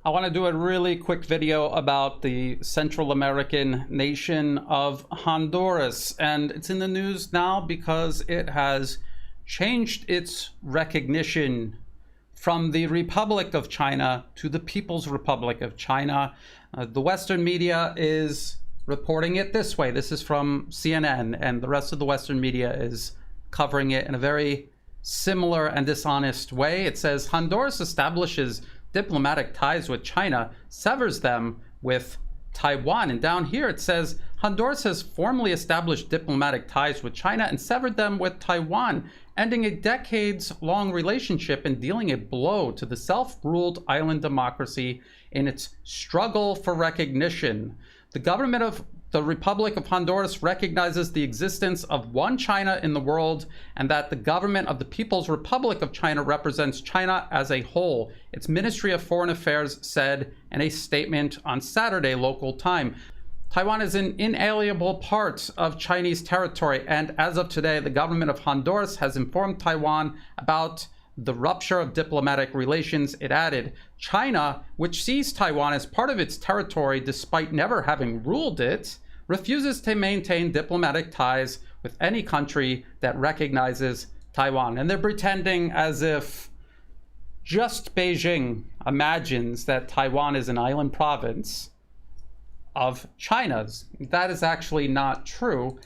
I want to do a really quick video about the Central American nation of Honduras. And it's in the news now because it has changed its recognition from the Republic of China to the People's Republic of China. The Western media is reporting it this way. This is from CNN, and the rest of the Western media is covering it in a very similar and dishonest way. It says Honduras establishes diplomatic ties with China, severs them with Taiwan. And down here it says Honduras has formally established diplomatic ties with China and severed them with Taiwan, ending a decades-long relationship and dealing a blow to the self-ruled island democracy in its struggle for recognition. The government of the Republic of Honduras recognizes the existence of one China in the world and that the government of the People's Republic of China represents China as a whole, its Ministry of Foreign Affairs said in a statement on Saturday local time. Taiwan is an inalienable part of Chinese territory, and as of today, the government of Honduras has informed Taiwan about the rupture of diplomatic relations. It added, China, which sees Taiwan as part of its territory despite never having ruled it, refuses to maintain diplomatic ties with any country that recognizes Taiwan. And they're pretending as if just Beijing imagines that Taiwan is an island province of China's. That is actually not true.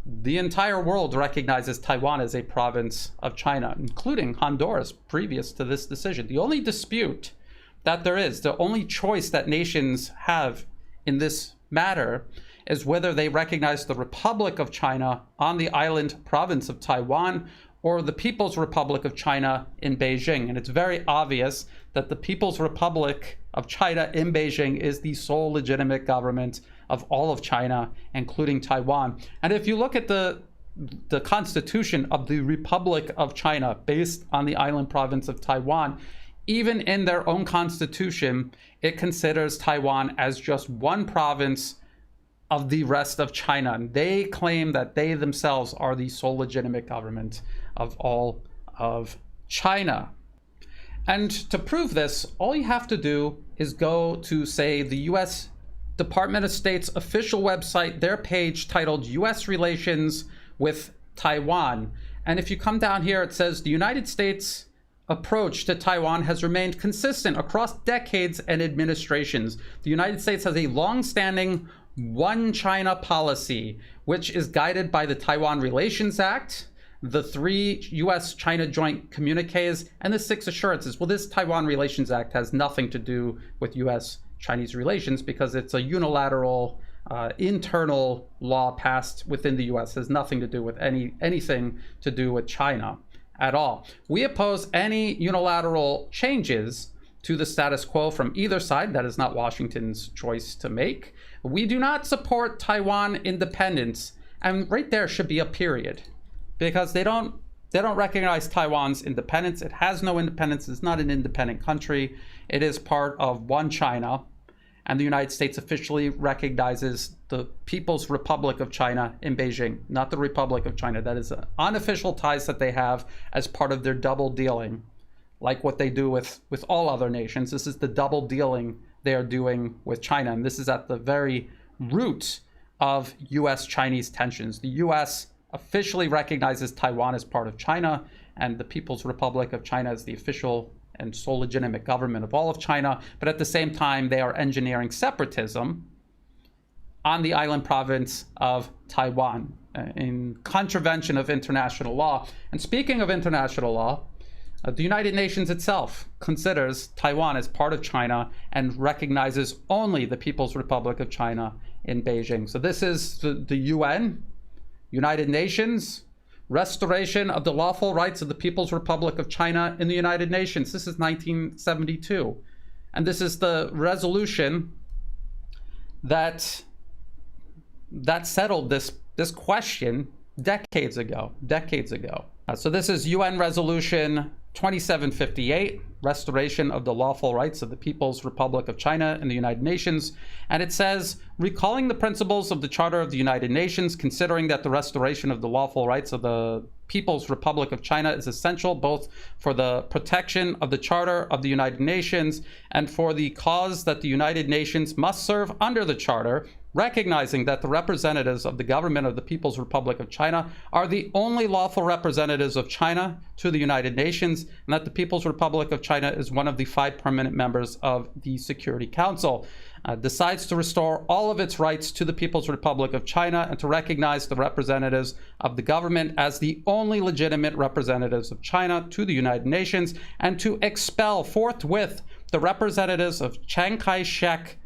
The entire world recognizes Taiwan as a province of China, including Honduras previous to this decision. The only dispute that there is, the only choice that nations have in this matter is whether they recognize the Republic of China on the island province of Taiwan or the People's Republic of China in Beijing. And it's very obvious that the People's Republic of China in Beijing is the sole legitimate government of all of China, including Taiwan. And if you look at the constitution of the Republic of China based on the island province of Taiwan, even in their own constitution, it considers Taiwan as just one province of the rest of China. And they claim that they themselves are the sole legitimate government of all of China. And to prove this, all you have to do is go to, say, the U.S. Department of State's official website, their page titled U.S. Relations with Taiwan. And if you come down here, it says the United States approach to Taiwan has remained consistent across decades and administrations. The United States has a long-standing one China policy, which is guided by the Taiwan Relations Act, the 3 U.S.-China joint communiques, and the 6 assurances. Well, this Taiwan Relations Act has nothing to do with U.S.-Chinese relations because it's a unilateral internal law passed within the U.S. It has nothing to do with anything to do with China at all. We oppose any unilateral changes to the status quo from either side. That is not Washington's choice to make. We do not support Taiwan independence, and right there should be a period, because they don't recognize Taiwan's independence. It has no independence. It's not an independent country. It is part of one China, and the United States officially recognizes the People's Republic of China in Beijing, not the Republic of China. That is unofficial ties that they have as part of their double dealing, like what they do with all other nations. This is the double dealing they are doing with China, and this is at the very root of U.S.-Chinese tensions. The U.S. officially recognizes Taiwan as part of China, and the People's Republic of China is the official and sole legitimate government of all of China. But at the same time, they are engineering separatism on the island province of Taiwan in contravention of international law. And speaking of international law, the United Nations itself considers Taiwan as part of China and recognizes only the People's Republic of China in Beijing. So this is the UN, United Nations, restoration of the lawful rights of the People's Republic of China in the United Nations. This is 1972. And this is the resolution that settled this question decades ago. So this is UN Resolution 2758, Restoration of the Lawful Rights of the People's Republic of China in the United Nations. And it says, recalling the principles of the Charter of the United Nations, considering that the restoration of the lawful rights of the People's Republic of China is essential both for the protection of the Charter of the United Nations and for the cause that the United Nations must serve under the Charter, recognizing that the representatives of the government of the People's Republic of China are the only lawful representatives of China to the United Nations, and that the People's Republic of China is one of the 5 permanent members of the Security Council, decides to restore all of its rights to the People's Republic of China and to recognize the representatives of the government as the only legitimate representatives of China to the United Nations, and to expel forthwith the representatives of Chiang Kai-shek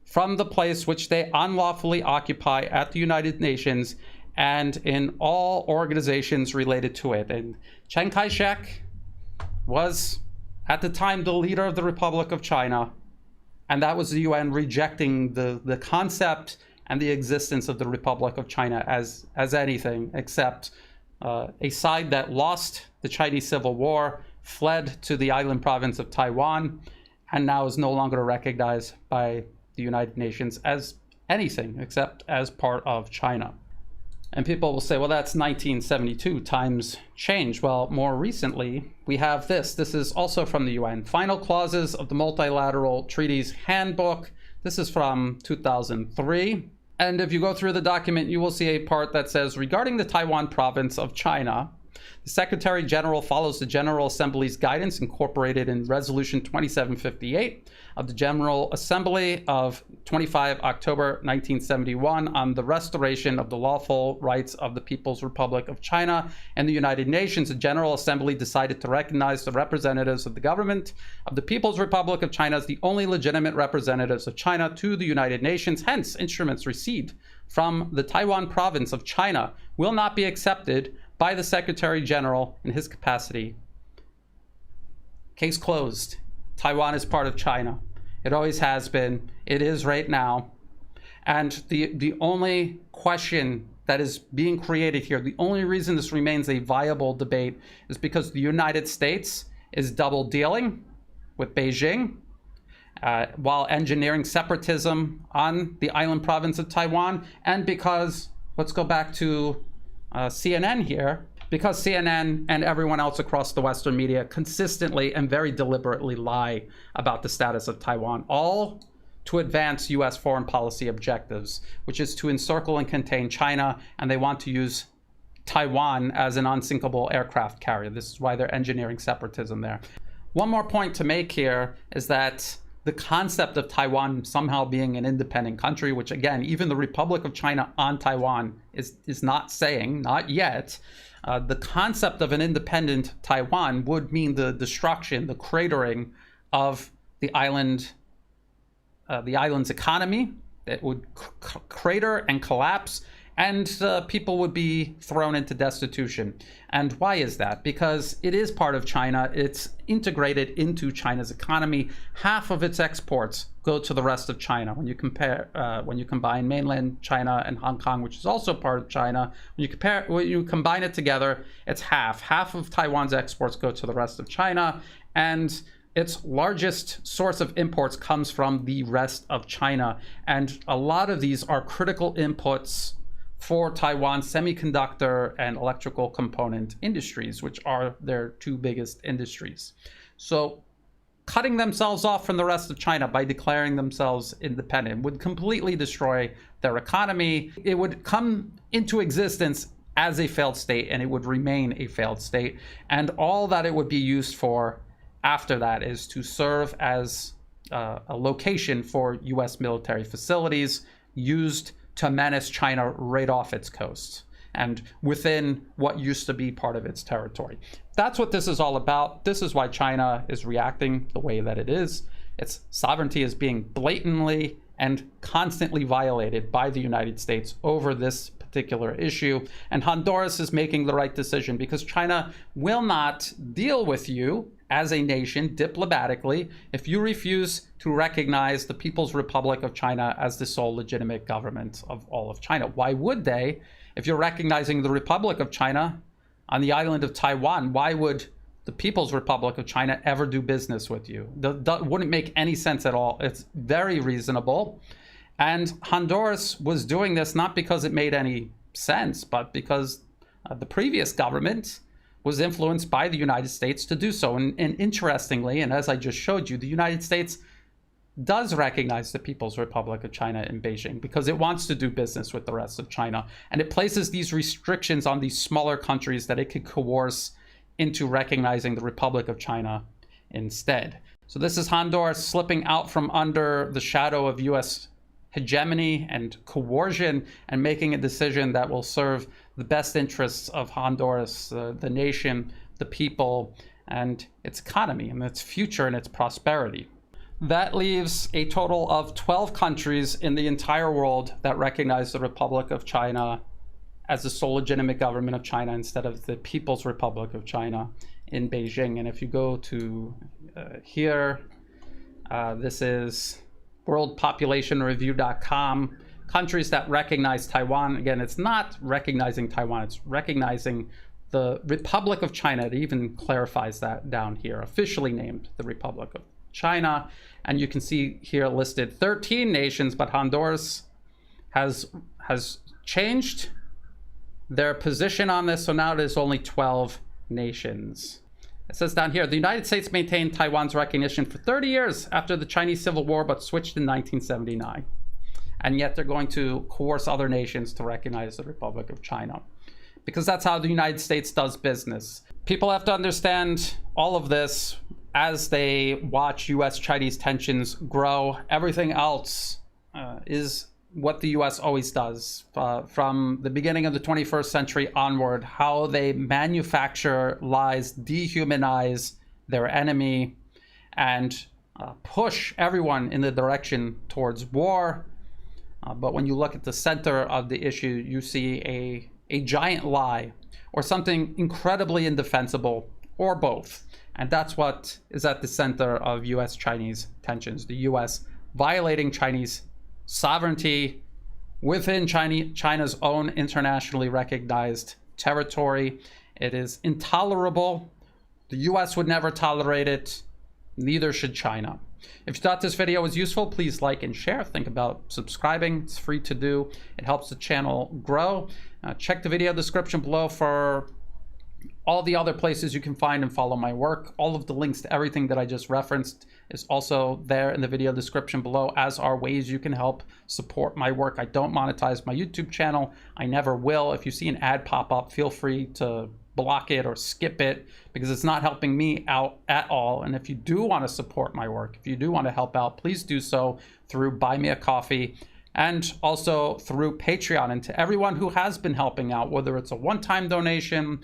from the place which they unlawfully occupy at the United Nations and in all organizations related to it. And Chiang Kai-shek was, at the time, the leader of the Republic of China, and that was the UN rejecting the concept and the existence of the Republic of China as anything except a side that lost the Chinese Civil War, fled to the island province of Taiwan, and now is no longer recognized by the United Nations as anything except as part of China. And people will say, well, that's 1972, times change. Well, more recently, we have this. This is also from the UN. Final Clauses of the Multilateral Treaties Handbook. This is from 2003. And if you go through the document, you will see a part that says, regarding the Taiwan province of China, the Secretary General follows the General Assembly's guidance incorporated in Resolution 2758 of the General Assembly of 25 October 1971 on the restoration of the lawful rights of the People's Republic of China and the United Nations. The General Assembly decided to recognize the representatives of the government of the People's Republic of China as the only legitimate representatives of China to the United Nations. Hence, instruments received from the Taiwan province of China will not be accepted by the Secretary General in his capacity. Case closed. Taiwan is part of China. It always has been. It is right now. And the only question that is being created here, the only reason this remains a viable debate is because the United States is double dealing with Beijing while engineering separatism on the island province of Taiwan, and because, let's go back to CNN here, because CNN and everyone else across the Western media consistently and very deliberately lie about the status of Taiwan, all to advance US foreign policy objectives, which is to encircle and contain China, and they want to use Taiwan as an unsinkable aircraft carrier. This is why they're engineering separatism there. One more point to make here is that the concept of Taiwan somehow being an independent country, which again, even the Republic of China on Taiwan is not saying, not yet, the concept of an independent Taiwan would mean the destruction, the cratering of the island's economy. It would crater and collapse, and people would be thrown into destitution. And why is that? Because it is part of China. It's integrated into China's economy. Half of its exports go to the rest of China. When you combine mainland China and Hong Kong, which is also part of China, when you combine it together, it's half. Half of Taiwan's exports go to the rest of China, and its largest source of imports comes from the rest of China. And a lot of these are critical inputs for Taiwan's semiconductor and electrical component industries, which are their 2 biggest industries. So cutting themselves off from the rest of China by declaring themselves independent would completely destroy their economy. It would come into existence as a failed state, and it would remain a failed state. And all that it would be used for after that is to serve as a location for US military facilities used to menace China right off its coast and within what used to be part of its territory. That's what this is all about. This is why China is reacting the way that it is. Its sovereignty is being blatantly and constantly violated by the United States over this particular issue. And Honduras is making the right decision, because China will not deal with you as a nation diplomatically if you refuse to recognize the People's Republic of China as the sole legitimate government of all of China. Why would they? If you're recognizing the Republic of China on the island of Taiwan, why would the People's Republic of China ever do business with you? That wouldn't make any sense at all. It's very reasonable. And Honduras was doing this not because it made any sense, but because the previous government was influenced by the United States to do so. And interestingly, and as I just showed you, the United States does recognize the People's Republic of China in Beijing because it wants to do business with the rest of China. And it places these restrictions on these smaller countries that it could coerce into recognizing the Republic of China instead. So this is Honduras slipping out from under the shadow of US hegemony and coercion and making a decision that will serve the best interests of Honduras, the nation, the people, and its economy, and its future and its prosperity. That leaves a total of 12 countries in the entire world that recognize the Republic of China as the sole legitimate government of China instead of the People's Republic of China in Beijing. And if you go to here, this is worldpopulationreview.com, countries that recognize Taiwan. Again, it's not recognizing Taiwan, it's recognizing the Republic of China. It even clarifies that down here, officially named the Republic of China. And you can see here listed 13 nations, but Honduras has changed their position on this, so now it is only 12 nations. It says down here, the United States maintained Taiwan's recognition for 30 years after the Chinese Civil War, but switched in 1979. And yet they're going to coerce other nations to recognize the Republic of China, because that's how the United States does business. People have to understand all of this as they watch US-Chinese tensions grow. Everything else is what the US always does from the beginning of the 21st century onward, how they manufacture lies, dehumanize their enemy, and push everyone in the direction towards war. But when you look at the center of the issue, you see a giant lie or something incredibly indefensible, or both. And that's what is at the center of US-Chinese tensions. The US violating Chinese sovereignty within China's own internationally recognized territory. It is intolerable. The US would never tolerate it. Neither should China. If you thought this video was useful, please like and share. Think about subscribing. It's free to do. It helps the channel grow. Check the video description below for all the other places you can find and follow my work. All of the links to everything that I just referenced is also there in the video description below, as are ways you can help support my work. I don't monetize my YouTube channel. I never will. If you see an ad pop up, feel free to block it or skip it, because it's not helping me out at all. And if you do want to support my work, if you do want to help out, please do so through Buy Me a Coffee and also through Patreon. And to everyone who has been helping out, whether it's a one-time donation,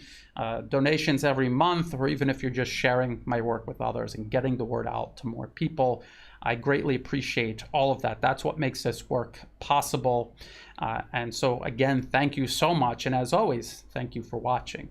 donations every month, or even if you're just sharing my work with others and getting the word out to more people, I greatly appreciate all of that. That's what makes this work possible. And so again, thank you so much. And as always, thank you for watching.